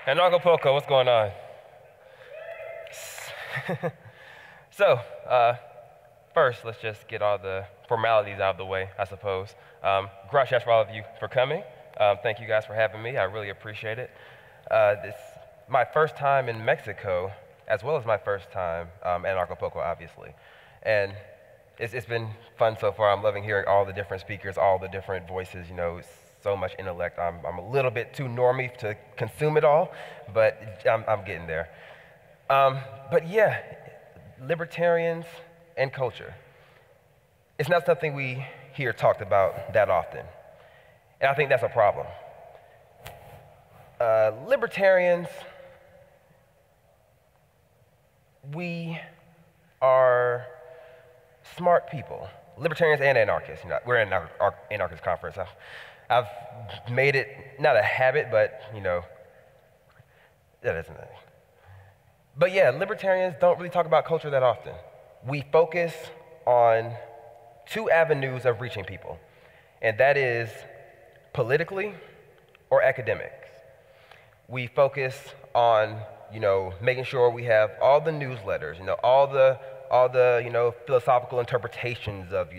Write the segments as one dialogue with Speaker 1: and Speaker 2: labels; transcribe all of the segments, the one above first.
Speaker 1: Anarchapulco, what's going on? So, first, let's just get all the formalities out of the way, I suppose. Gracias for all of you for coming. Thank you guys for having me. I really appreciate it. This is my first time in Mexico, as well as my first time at Anarchapulco, obviously. And it's been fun so far. I'm loving hearing all the different speakers, all the different voices, so much intellect. I'm a little bit too normie to consume it all, but I'm getting there. But yeah, libertarians and culture. It's not something we hear talked about that often. And I think that's a problem. Libertarians, we are smart people. Libertarians and anarchists. We're in an anarchist conference. I've made it not a habit, but that isn't it. But yeah, libertarians don't really talk about culture that often. We focus on two avenues of reaching people, and that is politically or academics. We focus on making sure we have all the newsletters, all the philosophical interpretations of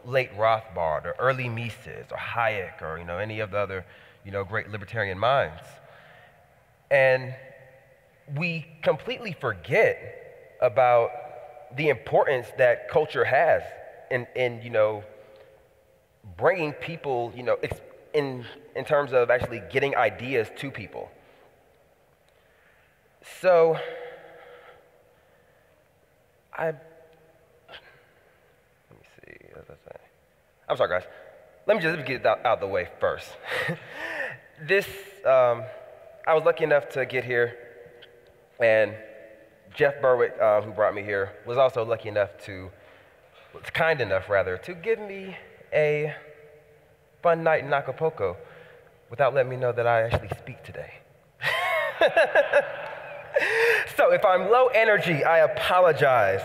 Speaker 1: late Rothbard or early Mises or Hayek or any of the other great libertarian minds. And we completely forget about the importance that culture has in bringing people, in terms of actually getting ideas to people. So let me see, what was I saying? I'm sorry, guys. Let me just get it out of the way first. I was lucky enough to get here, and Jeff Berwick, who brought me here, was also kind enough, to give me a fun night in Acapulco without letting me know that I actually speak today. So if I'm low energy, I apologize.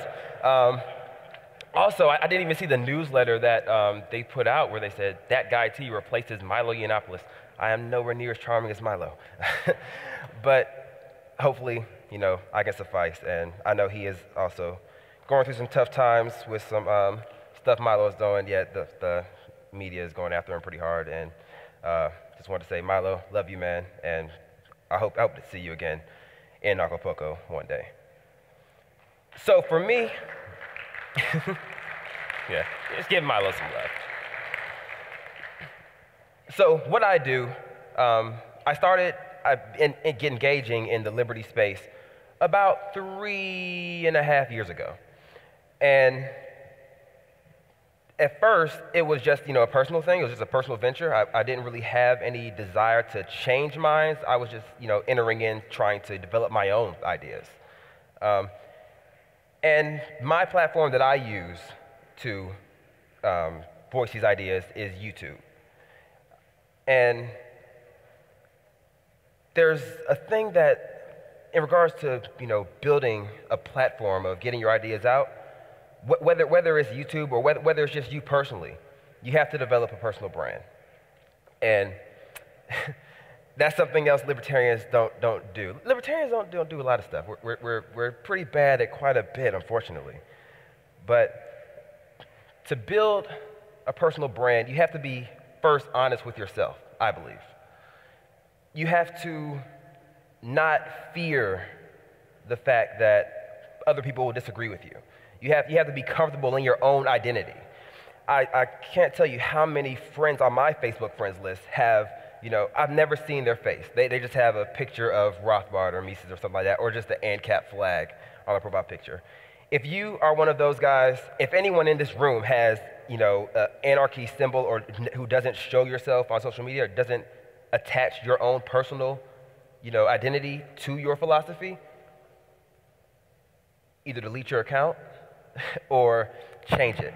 Speaker 1: Also, I didn't even see the newsletter that they put out where they said, that guy T replaces Milo Yiannopoulos. I am nowhere near as charming as Milo. But hopefully, I can suffice. And I know he is also going through some tough times with some stuff Milo's doing, yet the media is going after him pretty hard. And just wanted to say, Milo, love you, man. And I hope to see you again in Acapulco one day. So for me, yeah, just give Milo some love. So what I do, I started engaging in the liberty space about 3.5 years ago. And at first, it was just a personal thing. It was just a personal venture. I didn't really have any desire to change minds. I was just entering in, trying to develop my own ideas. And my platform that I use to voice these ideas is YouTube. And there's a thing that, in regards to building a platform of getting your ideas out, whether it's YouTube or whether it's just you personally, you have to develop a personal brand. And that's something else libertarians don't do. Libertarians don't do a lot of stuff. We're pretty bad at quite a bit, unfortunately. But to build a personal brand, you have to be first honest with yourself, I believe. You have to not fear the fact that other people will disagree with you. You have to be comfortable in your own identity. I can't tell you how many friends on my Facebook friends list have, I've never seen their face. They just have a picture of Rothbard or Mises or something like that, or just the ANCAP flag on a profile picture. If you are one of those guys, if anyone in this room has, an anarchy symbol or who doesn't show yourself on social media or doesn't attach your own personal, identity to your philosophy, either delete your account or change it.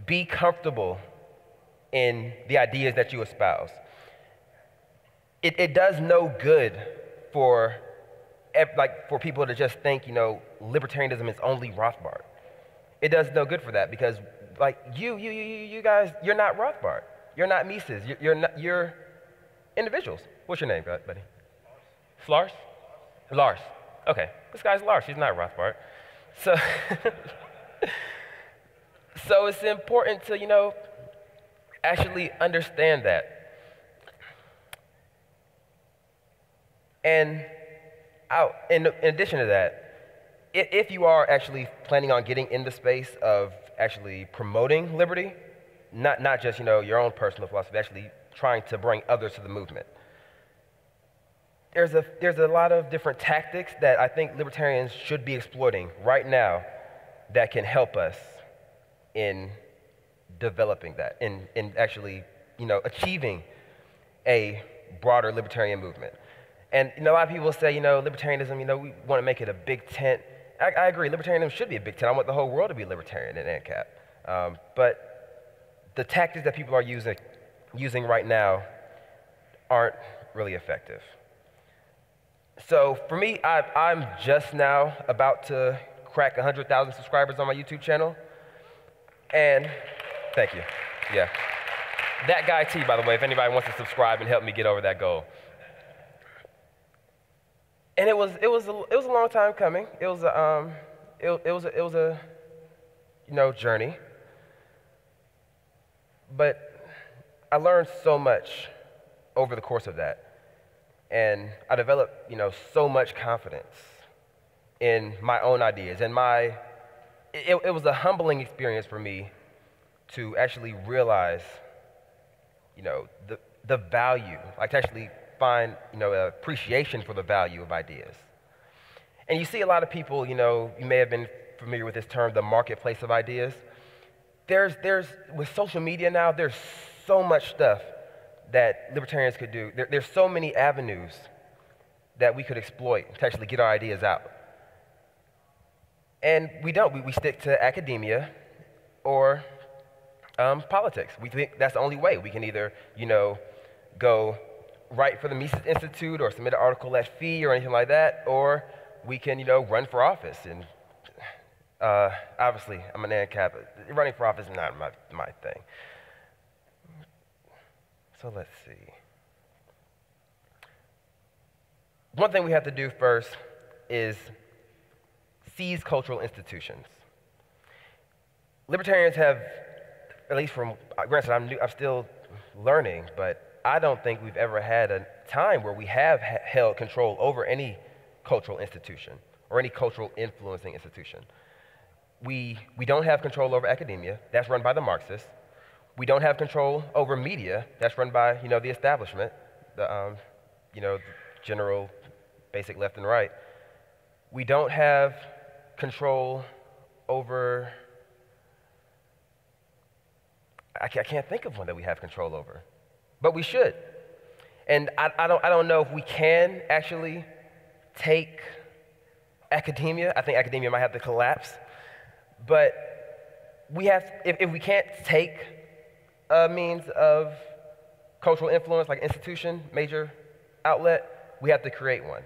Speaker 1: Be comfortable in the ideas that you espouse. It does no good for people to just think, libertarianism is only Rothbard. It does no good for that because, you guys, you're not Rothbard. You're not Mises. You're individuals. What's your name, buddy? Lars? Lars. Okay, this guy's Lars. He's not Rothbard. So, so it's important to, actually understand that. And in addition to that, if you are actually planning on getting in the space of actually promoting liberty, not just your own personal philosophy, actually trying to bring others to the movement, there's a lot of different tactics that I think libertarians should be exploiting right now that can help us in developing that, in actually achieving a broader libertarian movement. And a lot of people say, libertarianism, we want to make it a big tent. I agree, libertarianism should be a big tent. I want the whole world to be libertarian in ANCAP. But the tactics that people are using right now aren't really effective. So for me, I'm just now about to crack 100,000 subscribers on my YouTube channel. And thank you. Yeah. That guy T, by the way, if anybody wants to subscribe and help me get over that goal. And it was a long time coming. It was a journey. But I learned so much over the course of that. And I developed, so much confidence in my own ideas. And it was a humbling experience for me to actually realize, the value, like to actually find, appreciation for the value of ideas. And you see a lot of people, you may have been familiar with this term, the marketplace of ideas. With social media now, there's so much stuff that libertarians could do. There's so many avenues that we could exploit to actually get our ideas out. And we don't. We stick to academia or politics. We think that's the only way. We can either, go write for the Mises Institute or submit an article at fee or anything like that, or we can, run for office. And obviously, I'm an ANCAP. Running for office is not my thing. So let's see. One thing we have to do first is seize cultural institutions. Libertarians have, at least from, granted, I'm still learning, but I don't think we've ever had a time where we have held control over any cultural institution or any cultural influencing institution. We don't have control over academia. That's run by the Marxists. We don't have control over media. That's run by, the establishment, the general basic left and right. We don't have control over, I can't think of one that we have control over, but we should. And I don't know if we can actually take academia. I think academia might have to collapse, but we have, if we can't take a means of cultural influence, like institution, major outlet, we have to create one.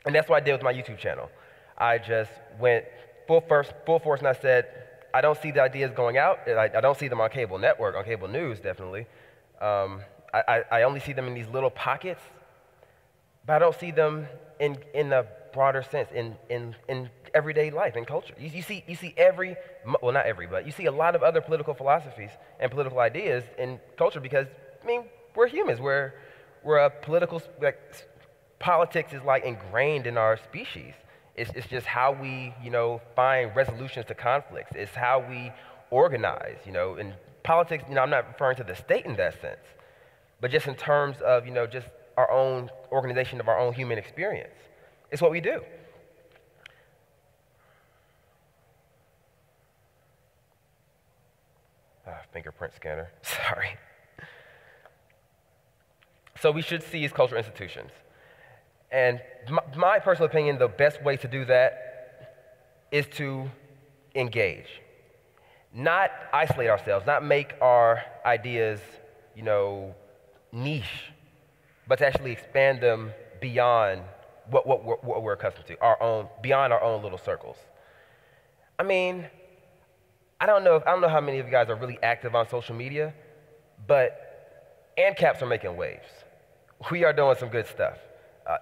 Speaker 1: And that's what I did with my YouTube channel. I just went full force and I said, I don't see the ideas going out. I don't see them on cable network, on cable news, definitely. I only see them in these little pockets, but I don't see them in a broader sense, in everyday life, in culture. You see not every, but you see a lot of other political philosophies and political ideas in culture because, we're humans. We're a political, politics is ingrained in our species. It's just how we, find resolutions to conflicts. It's how we organize, In politics, I'm not referring to the state in that sense, but just in terms of, just our own organization of our own human experience. It's what we do. Fingerprint scanner, sorry. So we should seize cultural institutions. And my personal opinion, the best way to do that is to engage. Not isolate ourselves, not make our ideas, niche, but to actually expand them beyond what we're accustomed to, beyond our own little circles. I don't know how many of you guys are really active on social media, but ANCAPs are making waves. We are doing some good stuff.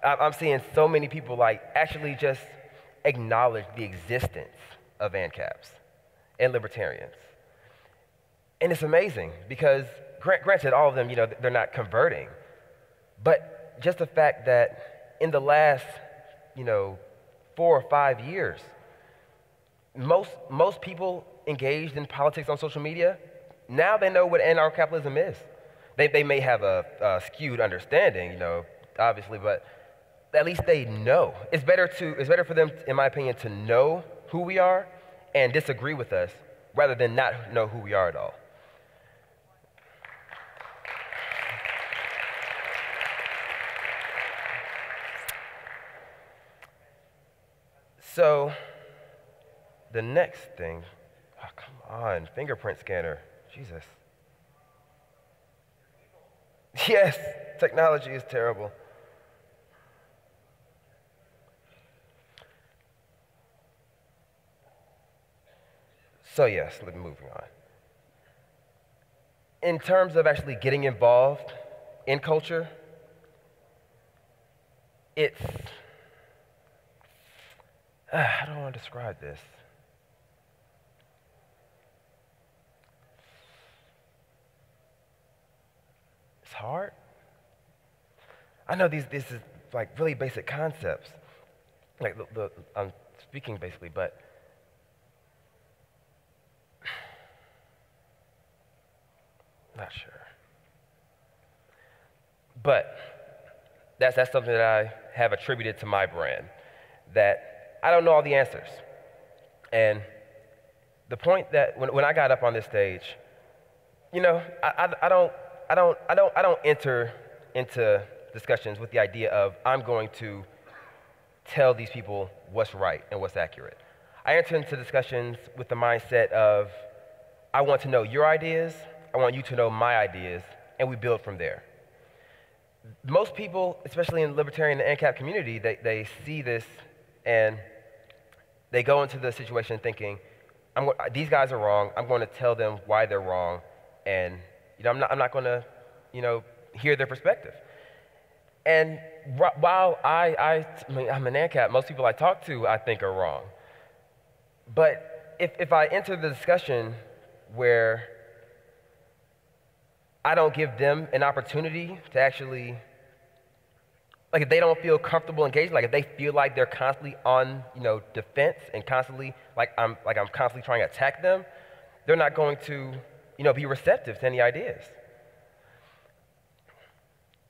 Speaker 1: I'm seeing so many people like actually just acknowledge the existence of ANCAPs and libertarians. And it's amazing because granted, all of them, they're not converting, but just the fact that in the last, 4 or 5 years, most people engaged in politics on social media, now they know what anarcho-capitalism is. They may have a skewed understanding, obviously, but at least they know. It's better for them, in my opinion, to know who we are and disagree with us rather than not know who we are at all. So the next thing, oh, come on, fingerprint scanner, Jesus. Yes, technology is terrible. So yes, moving on. In terms of actually getting involved in culture, it's, I don't want to describe this. It's hard. I know this is like really basic concepts. Like I'm speaking basically, but not sure. But that's something that I have attributed to my brand, that I don't know all the answers. And the point that when I got up on this stage, I don't enter into discussions with the idea of I'm going to tell these people what's right and what's accurate. I enter into discussions with the mindset of I want to know your ideas, I want you to know my ideas, and we build from there. Most people, especially in the libertarian and ANCAP community, they see this and they go into the situation thinking, these guys are wrong, I'm going to tell them why they're wrong, and I'm not going to hear their perspective. And while I'm an ANCAP, most people I talk to I think are wrong. But if I enter the discussion where I don't give them an opportunity to actually, like if they don't feel comfortable engaged, like if they feel like they're constantly on defense and constantly like I'm constantly trying to attack them, they're not going to be receptive to any ideas.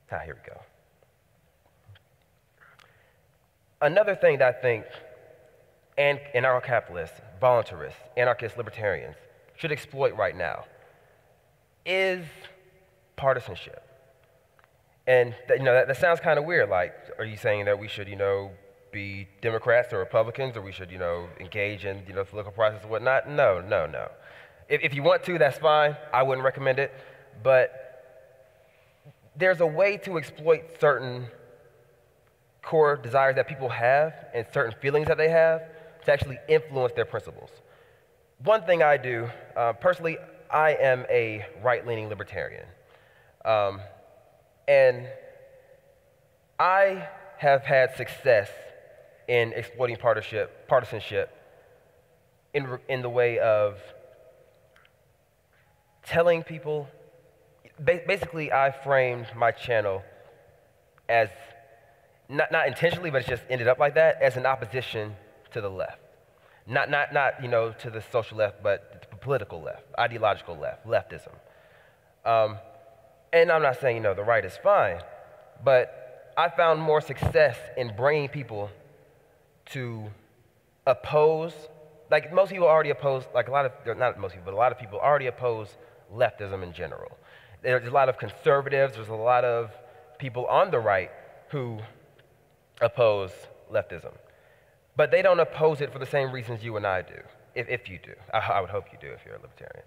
Speaker 1: Here we go. Another thing that I think anarcho-capitalists, voluntarists, anarchist libertarians should exploit right now is partisanship. And that sounds kind of weird. Like, are you saying that we should, be Democrats or Republicans, or we should, engage in, the political process and whatnot? No. If you want to, that's fine. I wouldn't recommend it. But there's a way to exploit certain core desires that people have and certain feelings that they have to actually influence their principles. One thing I do, personally, I am a right-leaning libertarian. And I have had success in exploiting partisanship in the way of telling people, basically I framed my channel as, not intentionally, but it just ended up like that, as an opposition to the left. Not to the social left, but the political left, ideological left, leftism. And I'm not saying, the right is fine, but I found more success in bringing people to oppose, like most people already oppose, like not most people, but a lot of people already oppose leftism in general. There's a lot of conservatives, there's a lot of people on the right who oppose leftism. But they don't oppose it for the same reasons you and I do, if you do. I would hope you do if you're a libertarian.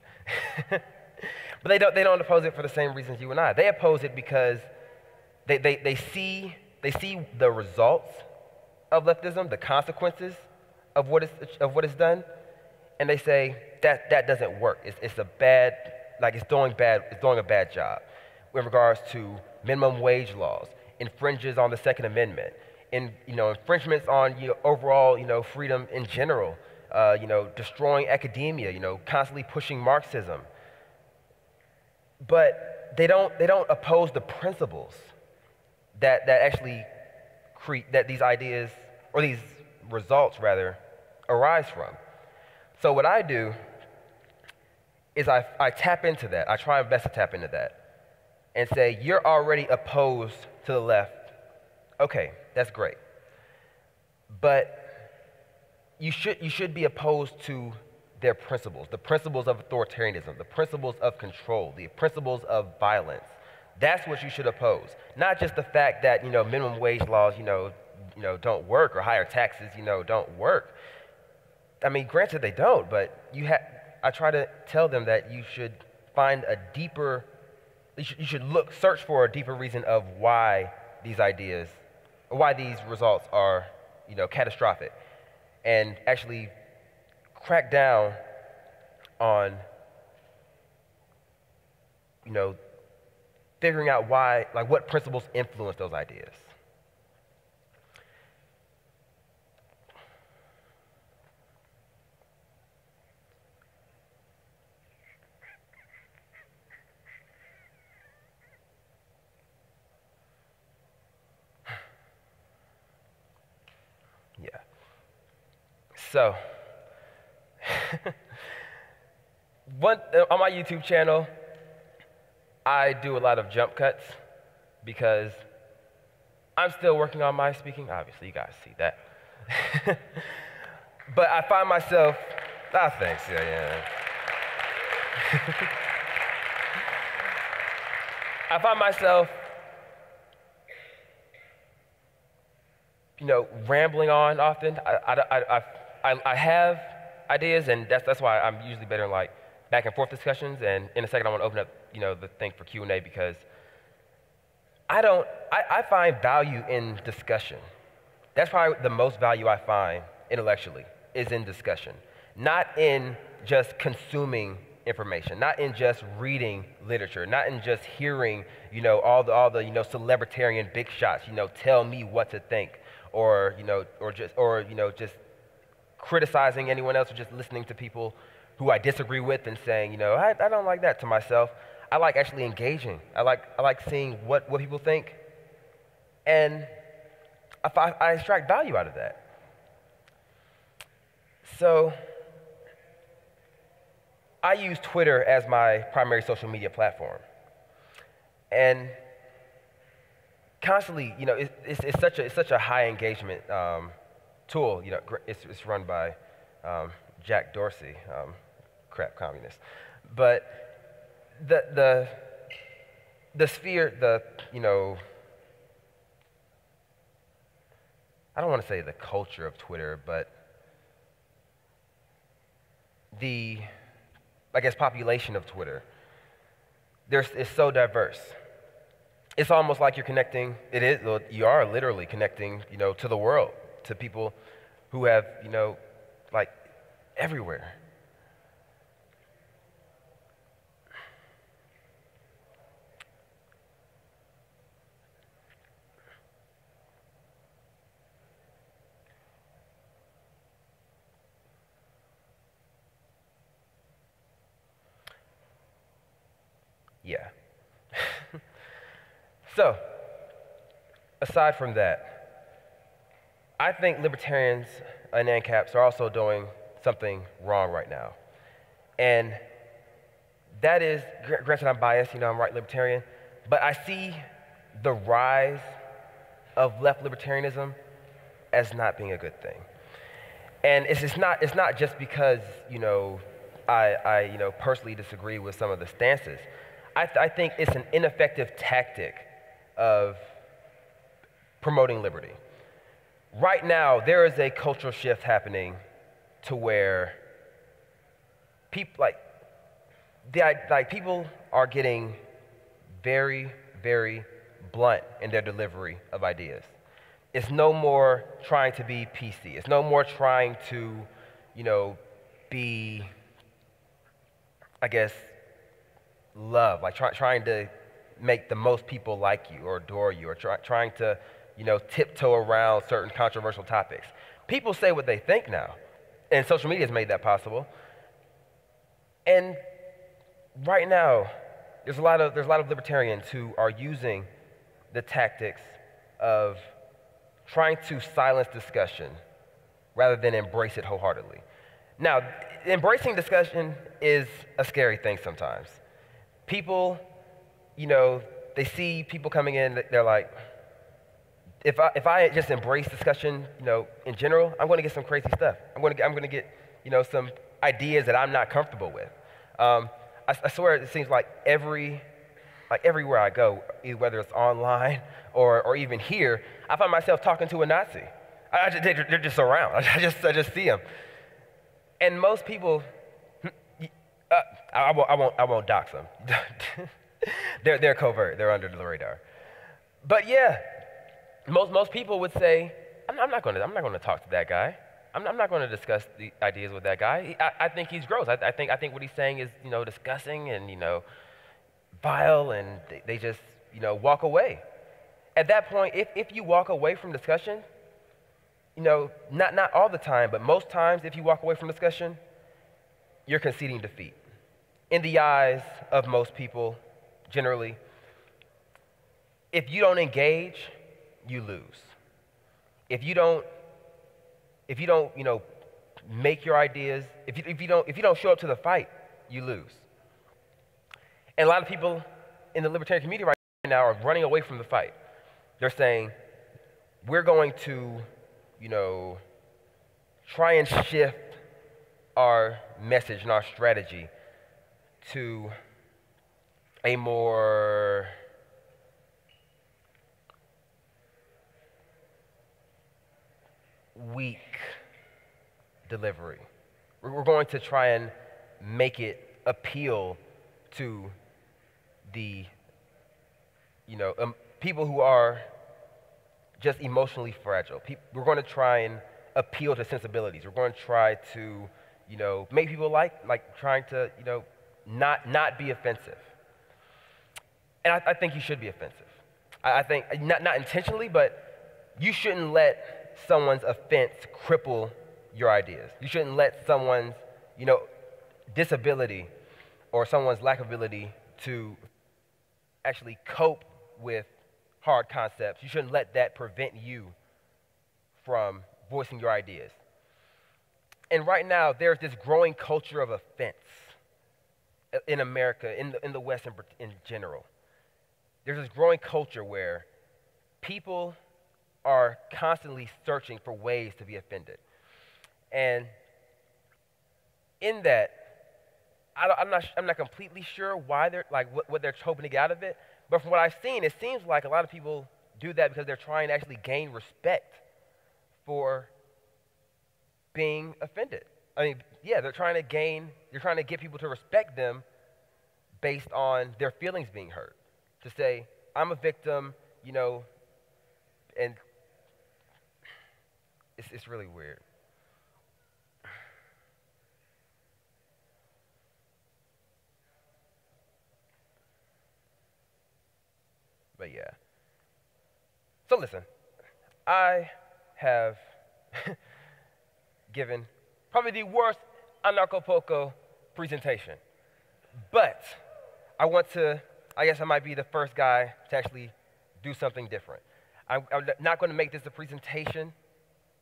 Speaker 1: But they don't oppose it for the same reasons you and I. They oppose it because they see the results of leftism, the consequences of what is done, and they say that doesn't work. It's a bad, like it's doing a bad job in regards to minimum wage laws, infringes on the Second Amendment, infringements on overall freedom in general, destroying academia, constantly pushing Marxism. But they don't oppose the principles that actually create, that these ideas, or these results rather, arise from. So what I do is I tap into that. I try my best to tap into that and say, you're already opposed to the left. Okay, that's great. But you should be opposed to their principles, the principles of authoritarianism, the principles of control, the principles of violence. That's what you should oppose. Not just the fact that, minimum wage laws, don't work, or higher taxes, don't work. I mean, granted they don't, but I try to tell them that you should find a deeper, you should search for a deeper reason of why these ideas, or why these results are, catastrophic, and actually crack down on, figuring out why, like what principles influence those ideas. Yeah. So, on my YouTube channel, I do a lot of jump cuts because I'm still working on my speaking. Obviously, you guys see that. But I find myself, thanks, yeah. I find myself, rambling on often. I have ideas, and that's why I'm usually better in like back and forth discussions. And in a second, I want to open up, the thing for Q&A, because I find value in discussion. That's probably the most value I find intellectually, is in discussion, not in just consuming information, not in just reading literature, not in just hearing, all the celebritarian big shots, tell me what to think, or just criticizing anyone else, or just listening to people who I disagree with and saying, I don't like that to myself. I like actually engaging. I like seeing what people think, and I extract value out of that. So I use Twitter as my primary social media platform, and constantly, it's such a high engagement tool. It's run by Jack Dorsey, crap communist, but the sphere, I don't want to say the culture of Twitter, but the, I guess, population of Twitter, it's so diverse. It's almost like you're connecting, you are literally connecting, to the world, to people who have, like everywhere. Yeah. So, aside from that, I think libertarians and ANCAPs are also doing something wrong right now. And that is, granted I'm biased, I'm right libertarian, but I see the rise of left libertarianism as not being a good thing. And it's not just because, I personally disagree with some of the stances. I think it's an ineffective tactic of promoting liberty. Right now, there is a cultural shift happening to where people people are getting very, very blunt in their delivery of ideas. It's no more trying to be PC. It's no more trying to, be, I guess, love, like trying to, make the most people like you or adore you, or trying to, tiptoe around certain controversial topics. People say what they think now, and social media has made that possible. And right now, there's a lot of libertarians who are using the tactics of trying to silence discussion rather than embrace it wholeheartedly. Now, embracing discussion is a scary thing sometimes. People, they see people coming in, they're like, if I just embrace discussion, in general, I'm going to get some crazy stuff. I'm going to get, some ideas that I'm not comfortable with. I swear it seems like everywhere I go, whether it's online or even here, I find myself talking to a Nazi. They're just around. I just see them. And most people, I won't dox them. They're covert. They're under the radar. But yeah, most people would say, I'm not going to talk to that guy. I'm not going to discuss the ideas with that guy. I think he's gross. I think what he's saying is, disgusting and, vile, and they just, walk away. At that point, if you walk away from discussion, not all the time, but most times if you walk away from discussion, you're conceding defeat. In the eyes of most people, generally, if you don't engage, you lose. If you don't, make your ideas, if you don't show up to the fight, you lose. And a lot of people in the libertarian community right now are running away from the fight. They're saying, we're going to, try and shift our message and our strategy to a more weak delivery. We're going to try and make it appeal to the, people who are just emotionally fragile. We're going to try and appeal to sensibilities. We're going to try to, make people like trying to, not be offensive. And I think you should be offensive. I think, not intentionally, but you shouldn't let someone's offense cripple your ideas. You shouldn't let someone's, disability or someone's lack of ability to actually cope with hard concepts. You shouldn't let that prevent you from voicing your ideas. And right now, there's this growing culture of offense in America, in the West in general. There's this growing culture where people are constantly searching for ways to be offended. And in that, I'm not completely sure why they're like what they're hoping to get out of it. But from what I've seen, it seems like a lot of people do that because they're trying to actually gain respect for being offended. I mean, yeah, they're trying to get people to respect them based on their feelings being hurt. To say, I'm a victim, and it's really weird. But yeah. So listen, I have given probably the worst Anarchapulco presentation. But I guess I might be the first guy to actually do something different. I'm not going to make this a presentation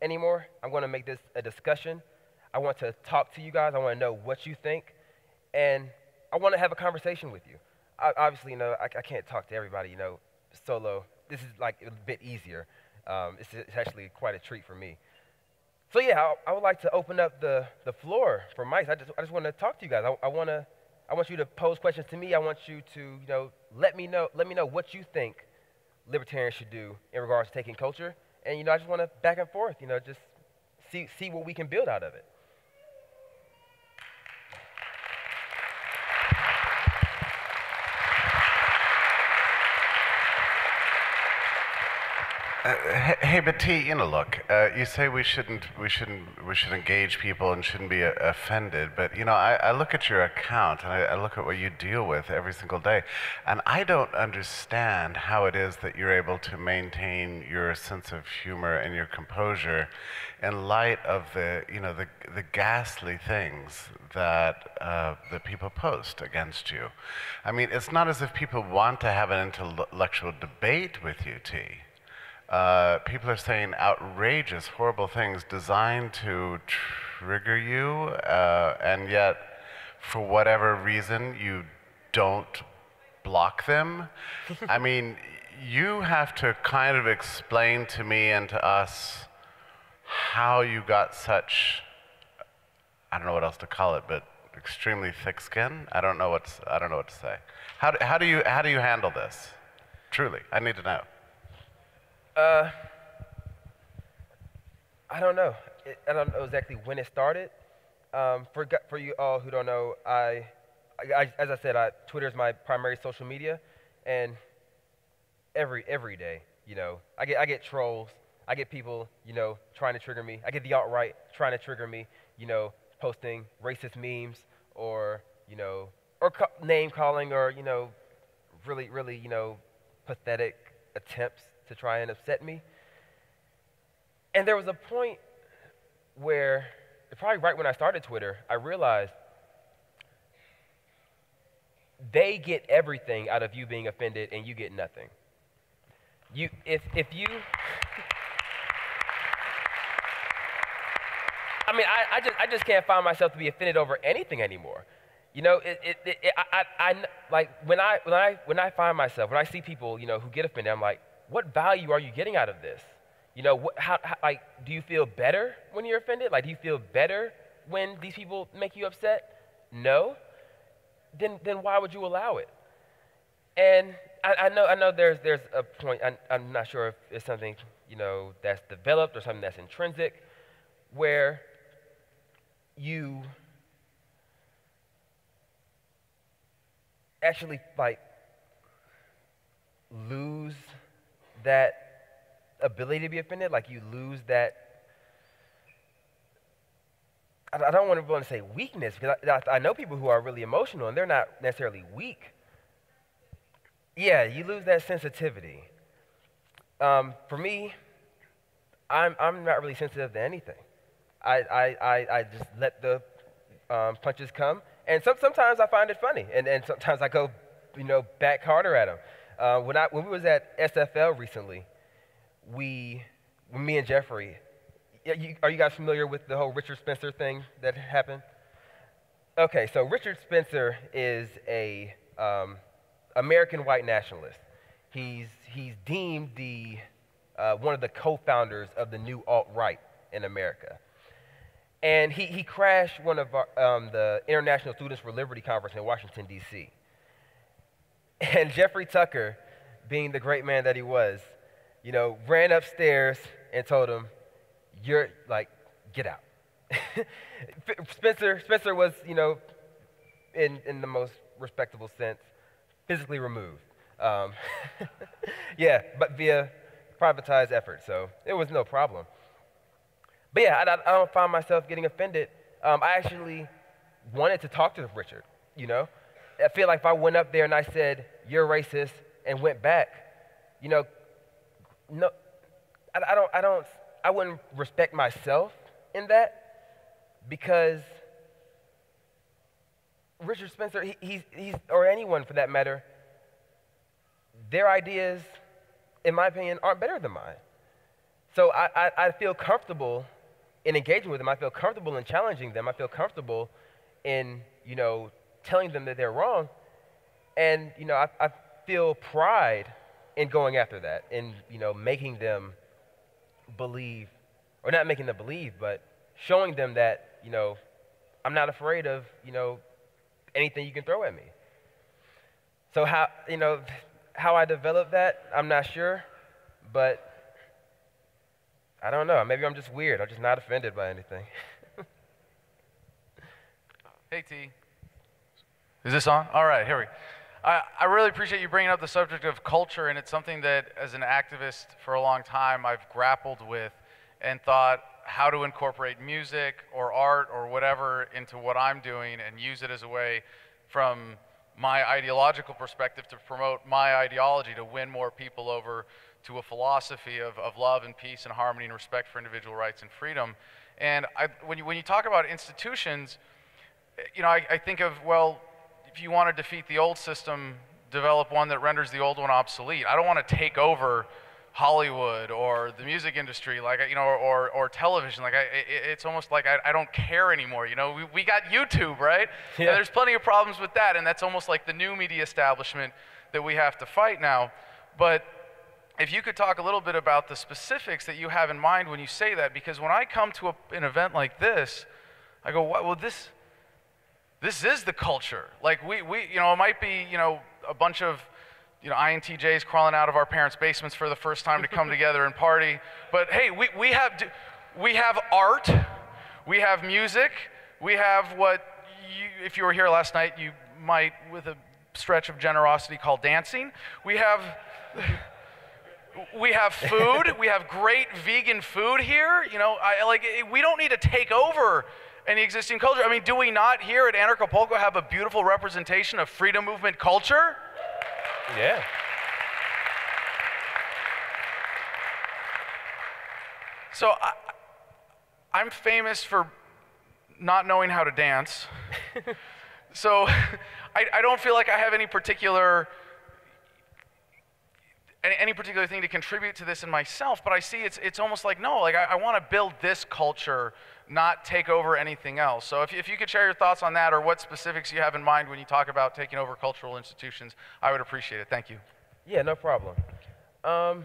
Speaker 1: anymore. I'm going to make this a discussion. I want to talk to you guys. I want to know what you think. And I want to have a conversation with you. Obviously, I can't talk to everybody, solo. This is like a bit easier. It's actually quite a treat for me. So yeah, I would like to open up the floor for mics. I just want to talk to you guys. I want you to pose questions to me. I want you to, let me know what you think libertarians should do in regards to taking culture. And, I just want to back and forth, just see what we can build out of it.
Speaker 2: Hey, but T, look, you say we should engage people and shouldn't be offended. But I look at your account and I look at what you deal with every single day, and I don't understand how it is that you're able to maintain your sense of humor and your composure in light of the ghastly things that that people post against you. I mean, it's not as if people want to have an intellectual debate with you, T. People are saying outrageous, horrible things designed to trigger you, and yet, for whatever reason, you don't block them. I mean, you have to kind of explain to me and to us how you got such, I don't know what else to call it, but extremely thick skin. I don't know what to say. How do you handle this? Truly, I need to know.
Speaker 1: I don't know. I don't know exactly when it started. For you all who don't know, as I said, Twitter is my primary social media, and every day, I get trolls, I get people, trying to trigger me. I get the alt-right trying to trigger me, posting racist memes or name calling or really pathetic attempts to try and upset me. And there was a point where, probably right when I started Twitter, I realized they get everything out of you being offended and you get nothing. If you, I mean, I just can't find myself to be offended over anything anymore. I like when I find myself, when I see people, who get offended, I'm like, what value are you getting out of this? How like, do you feel better when you're offended? Like, do you feel better when these people make you upset? No. Then why would you allow it? And I know there's a point. I'm not sure if it's something that's developed or something that's intrinsic, where you actually lose that ability to be offended. Like, you lose that. I don't want to say weakness, because I know people who are really emotional and they're not necessarily weak. Yeah, you lose that sensitivity. For me, I'm not really sensitive to anything. I just let the punches come, and sometimes I find it funny, and sometimes I go back harder at them. When we was at SFL recently, me and Jeffrey, are you guys familiar with the whole Richard Spencer thing that happened? Okay, so Richard Spencer is a American white nationalist. He's deemed the one of the co-founders of the new alt-right in America. And he crashed one of the International Students for Liberty conference in Washington, D.C. And Jeffrey Tucker, being the great man that he was, ran upstairs and told him, "You're get out." Spencer was, in the most respectable sense, physically removed. Yeah, but via privatized effort, so it was no problem. But yeah, I don't find myself getting offended. I actually wanted to talk to Richard, I feel like if I went up there and I said, "You're racist," and went back, no, I wouldn't respect myself in that, because Richard Spencer, he's or anyone for that matter, their ideas, in my opinion, aren't better than mine. So I feel comfortable in engaging with them. I feel comfortable in challenging them. I feel comfortable in, telling them that they're wrong. And, I feel pride in going after that, in, making them believe, or not making them believe, but showing them that, I'm not afraid of, anything you can throw at me. So how I developed that, I'm not sure, but I don't know. Maybe I'm just weird. I'm just not offended by anything.
Speaker 3: Hey, T. Is this on? All right, here we go. I really appreciate you bringing up the subject of culture, and it's something that, as an activist for a long time, I've grappled with and thought how to incorporate music or art or whatever into what I'm doing and use it as a way from my ideological perspective to promote my ideology, to win more people over to a philosophy of love and peace and harmony and respect for individual rights and freedom. And when you talk about institutions, I think of, well, if you want to defeat the old system, develop one that renders the old one obsolete. I don't want to take over Hollywood or the music industry, or television. It's almost like I don't care anymore. We got YouTube, right? Yeah. And there's plenty of problems with that, and that's almost like the new media establishment that we have to fight now. But if you could talk a little bit about the specifics that you have in mind when you say that, because when I come to an event like this, I go, well, this is the culture. Like it might be, a bunch of, INTJs crawling out of our parents' basements for the first time to come together and party. But hey, we have art, we have music, we have what if you were here last night, you might, with a stretch of generosity, call dancing. We have food. We have great vegan food here. We don't need to take over any existing culture. I mean, do we not here at Anarchapulco have a beautiful representation of freedom movement culture?
Speaker 1: Yeah.
Speaker 3: So I'm famous for not knowing how to dance. So I don't feel like I have any particular thing to contribute to this in myself, but I see it's almost like, no, I want to build this culture, not take over anything else. So if you could share your thoughts on that, or what specifics you have in mind when you talk about taking over cultural institutions, I would appreciate it. Thank you.
Speaker 1: Yeah, no problem. I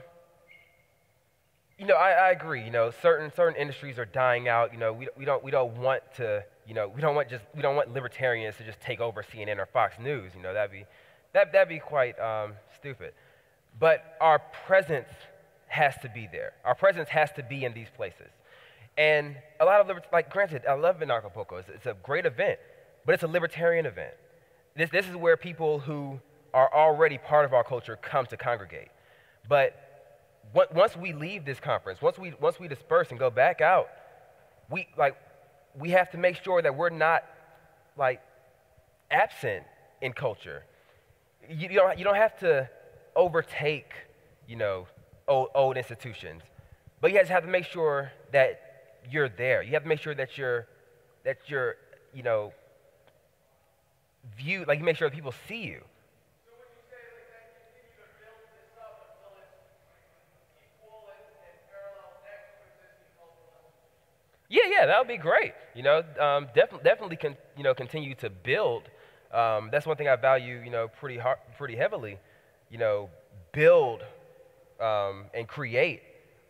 Speaker 1: agree. Certain industries are dying out. We don't want to. We don't want libertarians to just take over CNN or Fox News. That'd be quite stupid. But our presence has to be there. Our presence has to be in these places. And a lot of granted, I love Anarchapulco. It's a great event, but it's a libertarian event. This is where people who are already part of our culture come to congregate. But once we leave this conference, once we disperse and go back out, we have to make sure that we're not absent in culture. You don't have to overtake old institutions, but you just have to make sure that you're there. You have to make sure that you're viewed, you make sure that people see you.
Speaker 3: So would you say that continue to build this up until it's equal and parallel next to existing cultural institutions?
Speaker 1: Yeah, that would be great. Definitely continue to build. That's one thing I value, pretty heavily. Build and create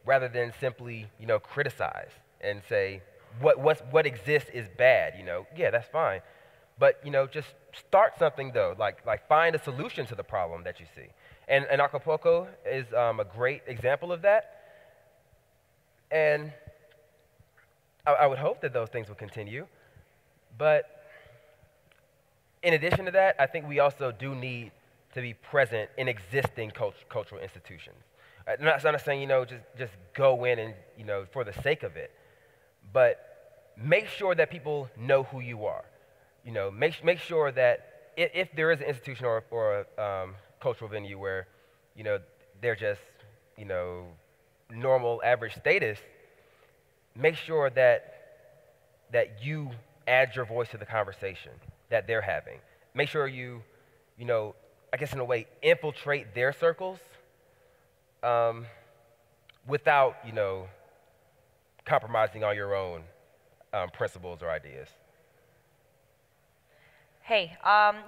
Speaker 1: rather than simply, criticize and say what exists is bad. Yeah, that's fine, but just start something though. Like find a solution to the problem that you see. And Acapulco is a great example of that. And I would hope that those things will continue. But in addition to that, I think we also do need to be present in existing cultural institutions. I'm not saying, just go in and, for the sake of it, but make sure that people know who you are. Make sure that if there is an institution or a cultural venue where, they're just, normal, average status, make sure that you add your voice to the conversation that they're having. Make sure you, I guess in a way, infiltrate their circles without, compromising on your own principles or ideas.
Speaker 4: Hey,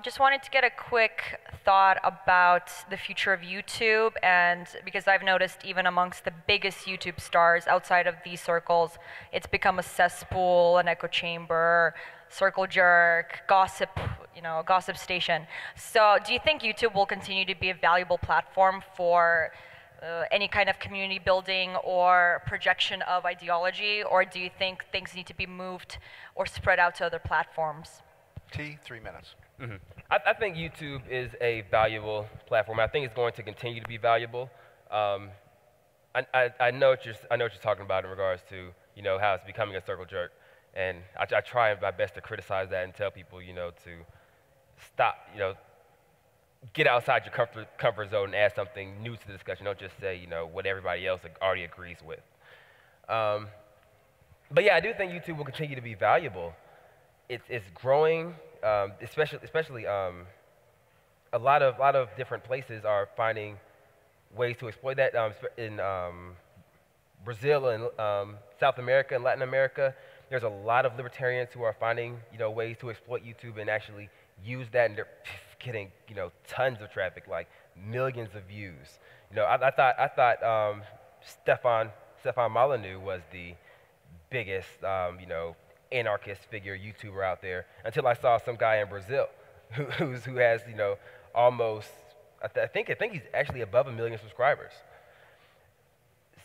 Speaker 4: just wanted to get a quick thought about the future of YouTube, and because I've noticed even amongst the biggest YouTube stars outside of these circles, it's become a cesspool, an echo chamber, circle jerk, gossip, gossip station. So do you think YouTube will continue to be a valuable platform for any kind of community building or projection of ideology, or do you think things need to be moved or spread out to other platforms?
Speaker 5: 3 minutes.
Speaker 1: I think YouTube is a valuable platform. I think it's going to continue to be valuable. I know what you're talking about in regards to how it's becoming a circle jerk, and I try my best to criticize that and tell people to stop, get outside your comfort zone and add something new to the discussion. Don't just say what everybody else already agrees with. But yeah, I do think YouTube will continue to be valuable. It's growing, especially a lot of different places are finding ways to exploit that. In Brazil and South America and Latin America, there's a lot of libertarians who are finding ways to exploit YouTube and actually use that, and they're getting tons of traffic, like millions of views. I thought Stefan Molyneux was the biggest anarchist figure YouTuber out there until I saw some guy in Brazil who has almost I think he's actually above 1 million subscribers.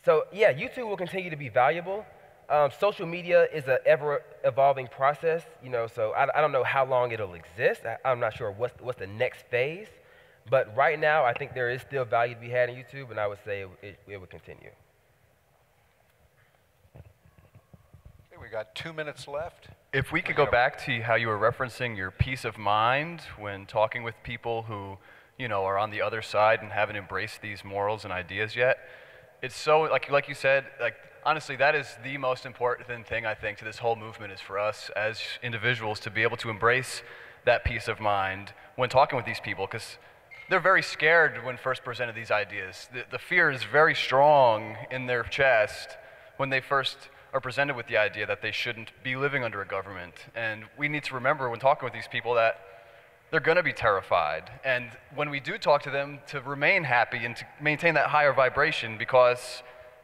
Speaker 1: So yeah, YouTube will continue to be valuable. Social media is an ever-evolving process, so I don't know how long it'll exist. I'm not sure what's the next phase, but right now I think there is still value to be had in YouTube, and I would say it would continue.
Speaker 5: Okay, we got 2 minutes left.
Speaker 6: If we could go back to how you were referencing your peace of mind when talking with people who are on the other side and haven't embraced these morals and ideas yet, it's so, like you said, honestly, that is the most important thing, I think, to this whole movement is for us as individuals to be able to embrace that peace of mind when talking with these people, because they're very scared when first presented these ideas. The fear is very strong in their chest when they first are presented with the idea that they shouldn't be living under a government. And we need to remember when talking with these people that they're going to be terrified. And when we do talk to them, to remain happy and to maintain that higher vibration, because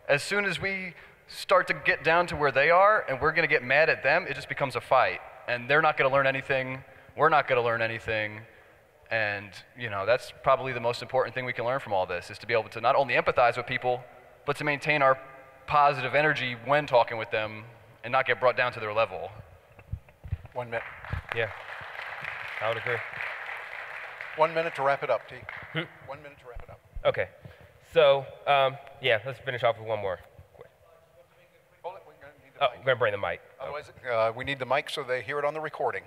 Speaker 6: as soon as we start to get down to where they are and we're going to get mad at them, it just becomes a fight. And they're not going to learn anything. We're not going to learn anything. And that's probably the most important thing we can learn from all this, is to be able to not only empathize with people, but to maintain our positive energy when talking with them and not get brought down to their level.
Speaker 5: 1 minute.
Speaker 1: Yeah, I would agree.
Speaker 5: 1 minute to wrap it up, T. 1 minute to wrap it up.
Speaker 1: Okay, so yeah, let's finish off with one more.
Speaker 5: Hold it, we're going to need the mic.
Speaker 1: We're going to bring the mic.
Speaker 5: Otherwise, we need the mic so they hear it on the recording.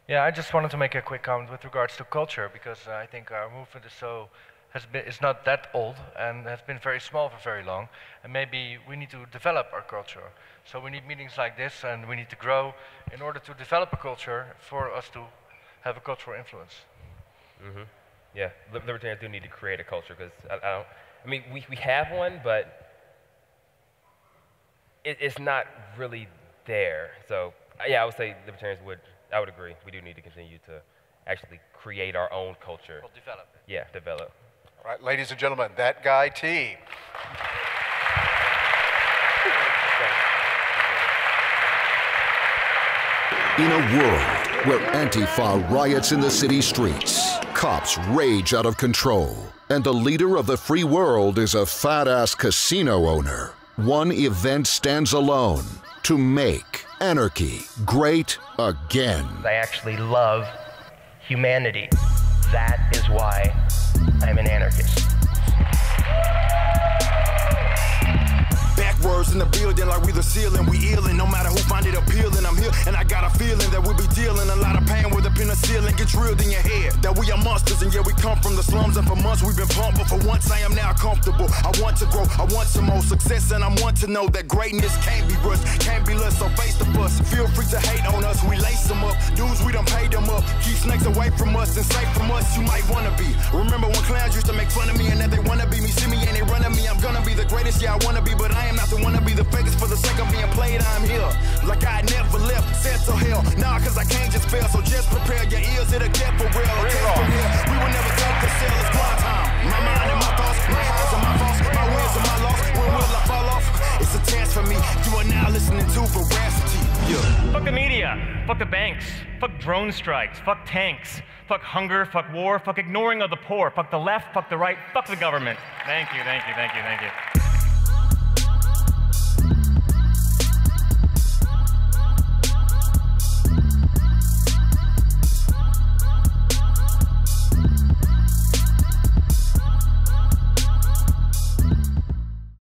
Speaker 7: Yeah, I just wanted to make a quick comment with regards to culture, because I think our movement is not that old and has been very small for very long, and maybe we need to develop our culture. So we need meetings like this, and we need to grow in order to develop a culture for us to have a cultural influence.
Speaker 1: Yeah, libertarians do need to create a culture, because I mean, we have one, but it's not really there. So yeah, I would say libertarians I would agree. We do need to continue to actually create our own culture.
Speaker 7: Well, develop it.
Speaker 1: Yeah, develop.
Speaker 5: All right, ladies and gentlemen, that guy T.
Speaker 8: In a world where Antifa riots in the city streets, cops rage out of control, and the leader of the free world is a fat-ass casino owner, one event stands alone to make anarchy great again.
Speaker 9: I actually love humanity. That is why I'm an anarchist.
Speaker 10: Backwards in the building like we the ceiling, we illin'. No matter who find it appealing, I'm here and I got a feeling that we'll be dealing a lot of pain where the penicillin get drilled in your head. That we are monsters and yeah, we come from the slums, and for months we've been pumped, but for once I am now comfortable. I want to grow, I want some more success, and I want to know that greatness can't be rushed, can't be less, so face the bus. Feel free to hate on us, we lace them up. Dudes, we done paid them up. Keep snakes away from us and safe from us, you might wanna be. Remember when clowns used to make fun of me and that they wanna be me, see me and they run at me. I'm gonna be the greatest, yeah I wanna be, but I am not the one to be the fakest for the sake of being played. I'm here, like I never left, said so hell. Nah, cause I can't just fail, so just prepare your ears, it'll get for real. Okay, from here, we will never take the cell, it's grind time. My mind and my thoughts, my highs and my faults, my wins and my loss. When will I fall off? It's a chance for me. You are now listening to Veracity. Yeah.
Speaker 11: Fuck the media, fuck the banks, fuck drone strikes, fuck tanks, fuck hunger, fuck war, fuck ignoring of the poor, fuck the left, fuck the right, fuck the government. Thank you, thank you, thank you, thank you.